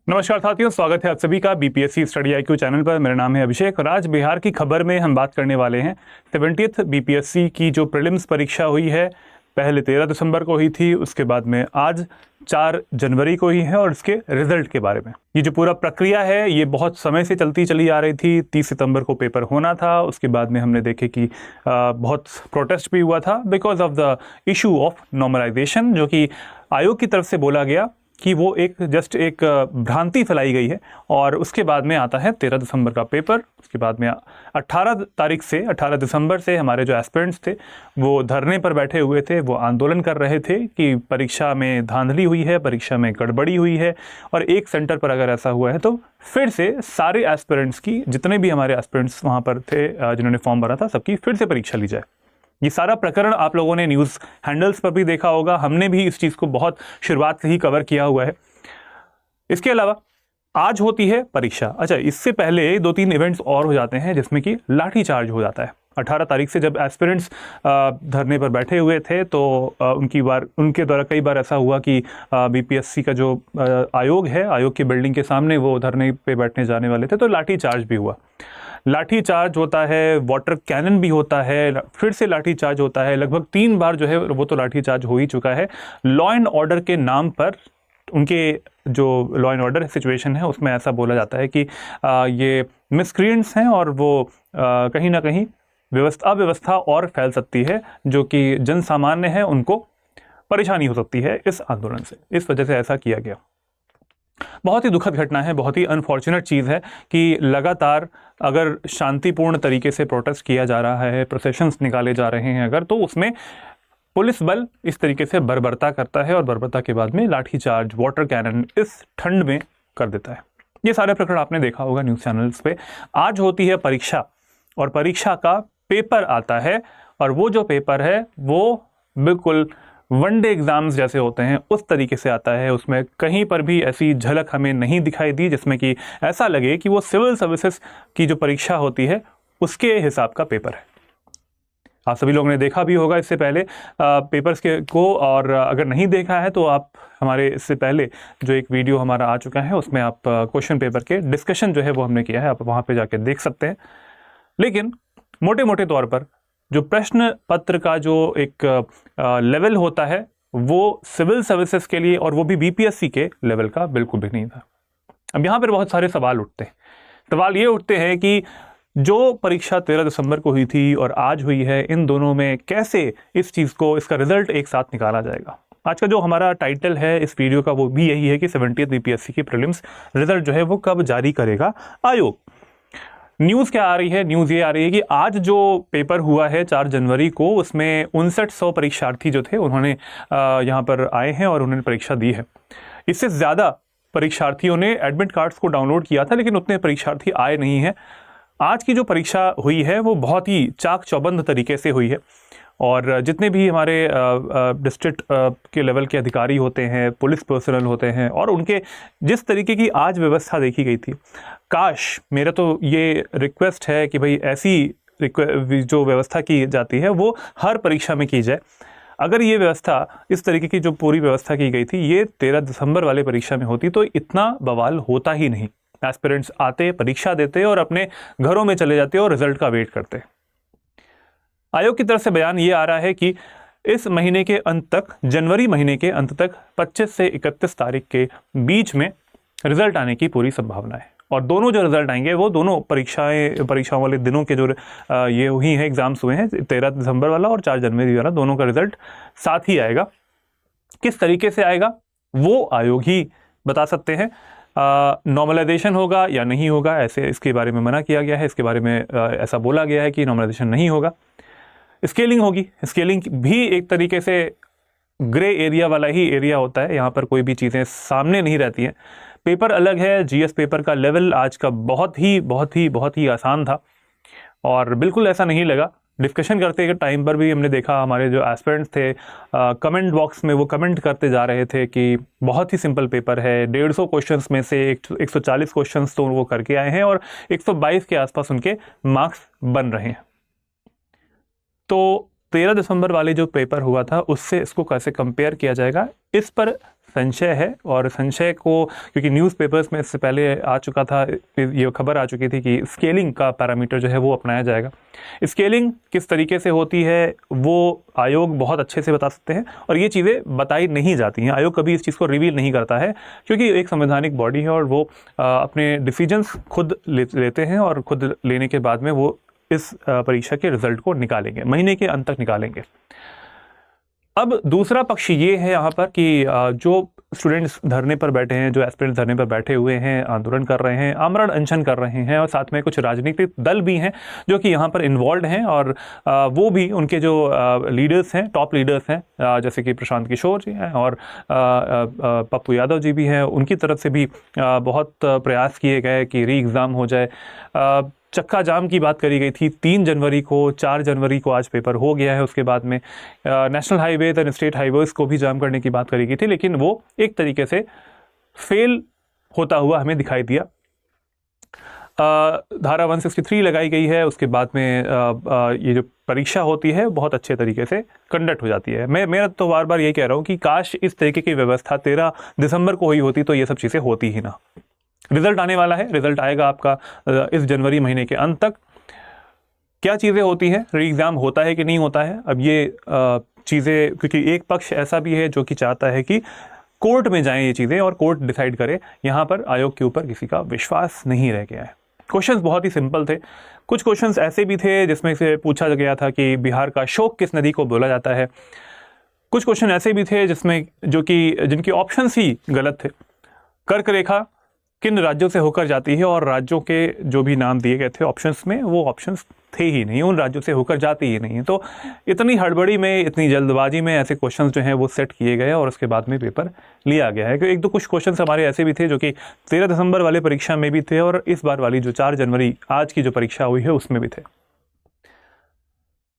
नमस्कार साथियों, स्वागत है आप सभी का बीपीएससी स्टडी आईक्यू चैनल पर। मेरा नाम है अभिषेक और आज बिहार की खबर में हम बात करने वाले हैं 70th बीपीएससी की जो प्रीलिम्स परीक्षा हुई है। पहले 13 दिसंबर को हुई थी, उसके बाद में आज 4 जनवरी को ही है और इसके रिजल्ट के बारे में। ये जो पूरा प्रक्रिया है ये बहुत समय से चलती चली आ रही थी। 30 सितंबर को पेपर होना था, उसके बाद में हमने देखे कि बहुत प्रोटेस्ट भी हुआ था because of the issue of normalisation, जो कि आयोग की तरफ से बोला गया कि वो एक भ्रांति फैलाई गई है। और उसके बाद में आता है 13 दिसंबर का पेपर। उसके बाद में 18 दिसंबर से हमारे जो एस्पिरेंट्स थे वो धरने पर बैठे हुए थे, वो आंदोलन कर रहे थे कि परीक्षा में धांधली हुई है, परीक्षा में गड़बड़ी हुई है और एक सेंटर पर अगर ऐसा हुआ है तो फिर से सारे एस्पिरेंट्स की, जितने भी हमारे एस्पिरेंट्स वहाँ पर थे जिन्होंने फॉर्म भरा था, सबकी फिर से परीक्षा ली जाए। ये सारा प्रकरण आप लोगों ने न्यूज़ हैंडल्स पर भी देखा होगा, हमने भी इस चीज़ को बहुत शुरुआत से ही कवर किया हुआ है। इसके अलावा आज होती है परीक्षा। अच्छा, इससे पहले 2-3 इवेंट्स और हो जाते हैं जिसमें कि लाठीचार्ज हो जाता है। 18 तारीख से जब एस्पिरेंट्स धरने पर बैठे हुए थे तो उनके द्वारा कई बार ऐसा हुआ कि बीपीएससी का जो आयोग है, आयोग की बिल्डिंग के सामने वो धरने पे बैठने जाने वाले थे, तो लाठीचार्ज भी हुआ। लाठीचार्ज होता है, वाटर कैनन भी होता है, फिर से लाठीचार्ज होता है। लगभग 3 बार जो है वो तो लाठीचार्ज हो ही चुका है। लॉ एंड ऑर्डर के नाम पर उनके जो लॉ एंड ऑर्डर सिचुएशन है उसमें ऐसा बोला जाता है कि ये मिसक्रिएंट्स हैं और वो कहीं ना कहीं अव्यवस्था और फैल सकती है, जो कि जन सामान्य है उनको परेशानी हो सकती है इस आंदोलन से। इस वजह से ऐसा किया गया। बहुत ही दुखद घटना है, बहुत ही अनफॉर्चुनेट चीज़ है कि लगातार अगर शांतिपूर्ण तरीके से प्रोटेस्ट किया जा रहा है, प्रोसेशंस निकाले जा रहे हैं अगर, तो उसमें पुलिस बल इस तरीके से बर्बरता करता है और बर्बरता के बाद में लाठीचार्ज, वाटर कैनन इस ठंड में कर देता है। ये सारे प्रकरण आपने देखा होगा न्यूज़ चैनल्स पे। आज होती है परीक्षा और परीक्षा का पेपर आता है और वो जो पेपर है वो बिल्कुल वनडे एग्जाम्स जैसे होते हैं उस तरीके से आता है। उसमें कहीं पर भी ऐसी झलक हमें नहीं दिखाई दी जिसमें कि ऐसा लगे कि वो सिविल सर्विसेज की जो परीक्षा होती है उसके हिसाब का पेपर है। आप सभी लोगों ने देखा भी होगा इससे पहले पेपर्स को, और अगर नहीं देखा है तो आप हमारे इससे पहले जो एक वीडियो हमारा आ चुका है उसमें आप क्वेश्चन पेपर के डिस्कशन जो है वो हमने किया है, आप वहाँ पे जाके देख सकते हैं। लेकिन मोटे मोटे तौर पर जो प्रश्न पत्र का जो एक लेवल होता है वो सिविल सर्विसेज के लिए, और वो भी बीपीएससी के लेवल का, बिल्कुल भी नहीं था। अब यहाँ पर बहुत सारे सवाल उठते हैं। सवाल ये उठते हैं कि जो परीक्षा 13 दिसंबर को हुई थी और आज हुई है, इन दोनों में कैसे इस चीज़ को, इसका रिजल्ट एक साथ निकाला जाएगा। आज का जो हमारा टाइटल है इस वीडियो का वो भी यही है कि 70th बीपीएससी की प्रीलिम्स रिजल्ट जो है वो कब जारी करेगा आयोग। न्यूज़ क्या आ रही है? न्यूज़ ये आ रही है कि आज जो पेपर हुआ है 4 जनवरी को, उसमें 5900 परीक्षार्थी जो थे उन्होंने यहाँ पर आए हैं और उन्होंने परीक्षा दी है। इससे ज़्यादा परीक्षार्थियों ने एडमिट कार्ड्स को डाउनलोड किया था, लेकिन उतने परीक्षार्थी आए नहीं हैं। आज की जो परीक्षा हुई है वो बहुत ही चाक चौबंद तरीके से हुई है और जितने भी हमारे डिस्ट्रिक्ट के लेवल के अधिकारी होते हैं, पुलिस पर्सनल होते हैं, और उनके जिस तरीके की आज व्यवस्था देखी गई थी, काश, मेरा तो ये रिक्वेस्ट है कि भाई ऐसी जो व्यवस्था की जाती है वो हर परीक्षा में की जाए। अगर ये व्यवस्था, इस तरीके की जो पूरी व्यवस्था की गई थी, ये 13 दिसंबर वाले परीक्षा में होती तो इतना बवाल होता ही नहीं। एस्पिरेंट्स आते, परीक्षा देते और अपने घरों में चले जाते और रिजल्ट का वेट करते। आयोग की तरफ से बयान ये आ रहा है कि इस महीने के अंत तक, जनवरी महीने के अंत तक 25 से 31 तारीख के बीच में रिजल्ट आने की पूरी संभावना है। और दोनों जो रिजल्ट आएंगे वो दोनों परीक्षाओं वाले दिनों के जो ये हुई हैं, एग्जाम्स हुए हैं, 13 दिसंबर वाला और 4 जनवरी वाला, दोनों का रिजल्ट साथ ही आएगा। किस तरीके से आएगा वो आयोग ही बता सकते हैं। नॉर्मलाइजेशन होगा या नहीं होगा, ऐसे इसके बारे में मना किया गया है। इसके बारे में ऐसा बोला गया है कि नॉर्मलाइजेशन नहीं होगा। स्केलिंग होगी। स्केलिंग भी एक तरीके से ग्रे एरिया वाला ही एरिया होता है, यहाँ पर कोई भी चीज़ें सामने नहीं रहती हैं। पेपर अलग है। जीएस पेपर का लेवल आज का बहुत ही आसान था और बिल्कुल ऐसा नहीं लगा। डिस्कशन करते के टाइम पर भी हमने देखा, हमारे जो एस्पिरेंट्स थे कमेंट बॉक्स में वो कमेंट करते जा रहे थे कि बहुत ही सिंपल पेपर है। 150 क्वेश्चंस में से 140 क्वेश्चंस तो वो करके आए हैं और 122 के आसपास उनके मार्क्स बन रहे हैं। तो 13 दिसंबर वाले जो पेपर हुआ था उससे इसको कैसे कंपेयर किया जाएगा, इस पर संशय है, और संशय को क्योंकि न्यूज़पेपर्स में इससे पहले आ चुका था, ये खबर आ चुकी थी कि स्केलिंग का पैरामीटर जो है वो अपनाया जाएगा। स्केलिंग किस तरीके से होती है वो आयोग बहुत अच्छे से बता सकते हैं, और ये चीज़ें बताई नहीं जाती हैं। आयोग कभी इस चीज़ को रिवील नहीं करता है, क्योंकि एक संवैधानिक बॉडी है और वो अपने डिसीजंस खुद लेते हैं, और खुद लेने के बाद में वो इस परीक्षा के रिजल्ट को निकालेंगे, महीने के अंत तक निकालेंगे। अब दूसरा पक्ष ये है यहाँ पर कि जो स्टूडेंट्स धरने पर बैठे हैं, जो एस्पिरेंट्स धरने पर बैठे हुए हैं, आंदोलन कर रहे हैं, आमरण अनशन कर रहे हैं, और साथ में कुछ राजनीतिक दल भी हैं जो कि यहाँ पर इन्वॉल्व हैं, और वो भी उनके जो लीडर्स हैं, टॉप लीडर्स हैं, जैसे कि प्रशांत किशोर जी हैं और पप्पू यादव जी भी हैं, उनकी तरफ से भी बहुत प्रयास किए गए कि री एग्ज़ाम हो जाए। चक्का जाम की बात करी गई थी 3 जनवरी को, 4 जनवरी को आज पेपर हो गया है। उसके बाद में नेशनल हाईवे और स्टेट हाईवेज़ को भी जाम करने की बात करी गई थी, लेकिन वो एक तरीके से फेल होता हुआ हमें दिखाई दिया। धारा 163 लगाई गई है, उसके बाद में ये जो परीक्षा होती है बहुत अच्छे तरीके से कंडक्ट हो जाती है। मैं तो बार बार यही कह रहा हूँ कि काश इस तरीके की व्यवस्था 13 दिसंबर को हुई होती तो ये सब चीज़ें होती ही ना। रिजल्ट आने वाला है, रिजल्ट आएगा आपका इस जनवरी महीने के अंत तक। क्या चीज़ें होती हैं, री एग्ज़ाम होता है कि नहीं होता है, अब ये चीज़ें, क्योंकि एक पक्ष ऐसा भी है जो कि चाहता है कि कोर्ट में जाएं ये चीज़ें और कोर्ट डिसाइड करे। यहाँ पर आयोग के ऊपर किसी का विश्वास नहीं रह गया है। क्वेश्चंस बहुत ही सिंपल थे। कुछ क्वेश्चंस ऐसे भी थे जिसमें से पूछा गया था कि बिहार का शोक किस नदी को बोला जाता है। कुछ क्वेश्चन ऐसे भी थे जिसमें जिनके ऑप्शंस ही गलत थे। कर्क रेखा किन राज्यों से होकर जाती है, और राज्यों के जो भी नाम दिए गए थे ऑप्शंस में, वो ऑप्शंस थे ही नहीं, उन राज्यों से होकर जाती ही नहीं है। तो इतनी हड़बड़ी में, इतनी जल्दबाजी में ऐसे क्वेश्चंस जो हैं वो सेट किए गए और उसके बाद में पेपर लिया गया है। एक दो कुछ क्वेश्चंस हमारे ऐसे भी थे जो कि 13 दिसंबर वाले परीक्षा में भी थे, और इस बार वाली जो 4 जनवरी आज की जो परीक्षा हुई है उसमें भी थे।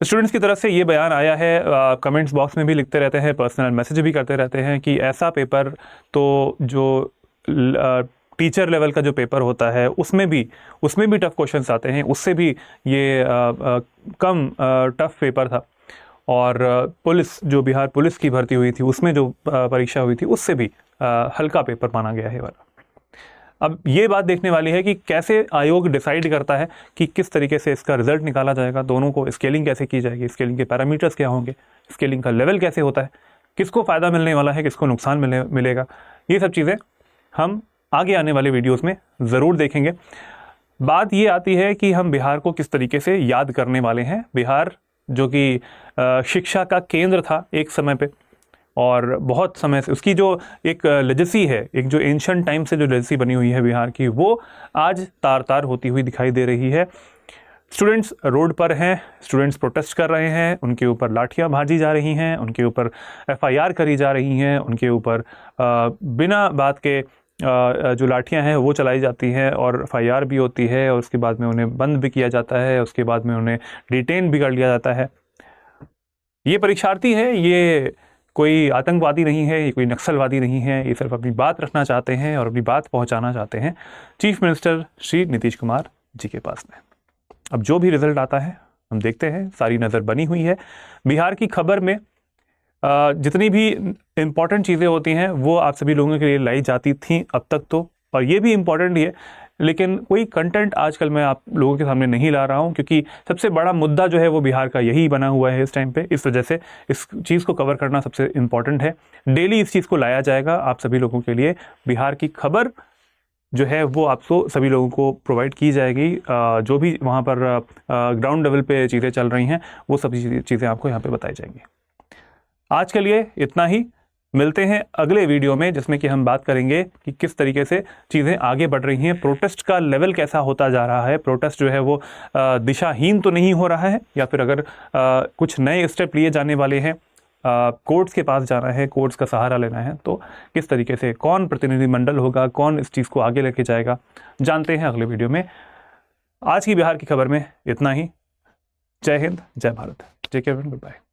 स्टूडेंट्स की तरफ से ये बयान आया है, कमेंट्स बॉक्स में भी लिखते रहते हैं, पर्सनल मैसेज भी करते रहते हैं कि ऐसा पेपर तो जो टीचर लेवल का जो पेपर होता है उसमें भी टफ़ क्वेश्चंस आते हैं, उससे भी ये कम टफ़ पेपर था। और पुलिस, जो बिहार पुलिस की भर्ती हुई थी उसमें जो परीक्षा हुई थी उससे भी हल्का पेपर माना गया है वाला। अब ये बात देखने वाली है कि कैसे आयोग डिसाइड करता है कि किस तरीके से इसका रिजल्ट निकाला जाएगा, दोनों को स्केलिंग कैसे की जाएगी, स्केलिंग के पैरामीटर्स क्या होंगे, स्केलिंग का लेवल कैसे होता है, किसको फ़ायदा मिलने वाला है, किसको नुकसान मिलेगा। ये सब चीज़ें हम आगे आने वाले वीडियोस में ज़रूर देखेंगे। बात ये आती है कि हम बिहार को किस तरीके से याद करने वाले हैं। बिहार जो कि शिक्षा का केंद्र था एक समय पे, और बहुत समय से उसकी जो एक लेजेसी है, एक जो एंशिएंट टाइम से जो लेजेसी बनी हुई है बिहार की, वो आज तार तार होती हुई दिखाई दे रही है। स्टूडेंट्स रोड पर हैं, स्टूडेंट्स प्रोटेस्ट कर रहे हैं, उनके ऊपर लाठियां भाजी जा रही हैं, उनके ऊपर FIR करी जा रही हैं, उनके ऊपर बिना बात के जो लाठियां हैं वो चलाई जाती हैं, और FIR भी होती है, और उसके बाद में उन्हें बंद भी किया जाता है, उसके बाद में उन्हें डिटेन भी कर लिया जाता है। ये परीक्षार्थी है, ये कोई आतंकवादी नहीं है, ये कोई नक्सलवादी नहीं है, ये सिर्फ अपनी बात रखना चाहते हैं और अपनी बात पहुंचाना चाहते हैं चीफ मिनिस्टर श्री नीतीश कुमार जी के पास में। अब जो भी रिजल्ट आता है हम देखते हैं, सारी नज़र बनी हुई है। बिहार की खबर में जितनी भी इम्पॉर्टेंट चीज़ें होती हैं वो आप सभी लोगों के लिए लाई जाती थी अब तक तो, और ये भी इम्पॉर्टेंट ही है, लेकिन कोई कंटेंट आजकल मैं आप लोगों के सामने नहीं ला रहा हूँ, क्योंकि सबसे बड़ा मुद्दा जो है वो बिहार का यही बना हुआ है इस टाइम पे। इस वजह से इस चीज़ को कवर करना सबसे इम्पॉर्टेंट है। डेली इस चीज़ को लाया जाएगा आप सभी लोगों के लिए। बिहार की खबर जो है वो आपको सभी लोगों को प्रोवाइड की जाएगी। जो भी वहाँ पर ग्राउंड लेवल पे चीज़ें चल रही हैं वो सभी चीज़ें आपको यहाँ पे बताई जाएंगी। आज के लिए इतना ही, मिलते हैं अगले वीडियो में जिसमें कि हम बात करेंगे कि किस तरीके से चीज़ें आगे बढ़ रही हैं, प्रोटेस्ट का लेवल कैसा होता जा रहा है, प्रोटेस्ट जो है वो दिशाहीन तो नहीं हो रहा है, या फिर अगर कुछ नए स्टेप लिए जाने वाले हैं, कोर्ट्स के पास जाना है, कोर्ट्स का सहारा लेना है, तो किस तरीके से कौन प्रतिनिधिमंडल होगा, कौन इस चीज़ को आगे लेके जाएगा, जानते हैं अगले वीडियो में। आज की बिहार की खबर में इतना ही। जय हिंद, जय Bharat, take care, good bye.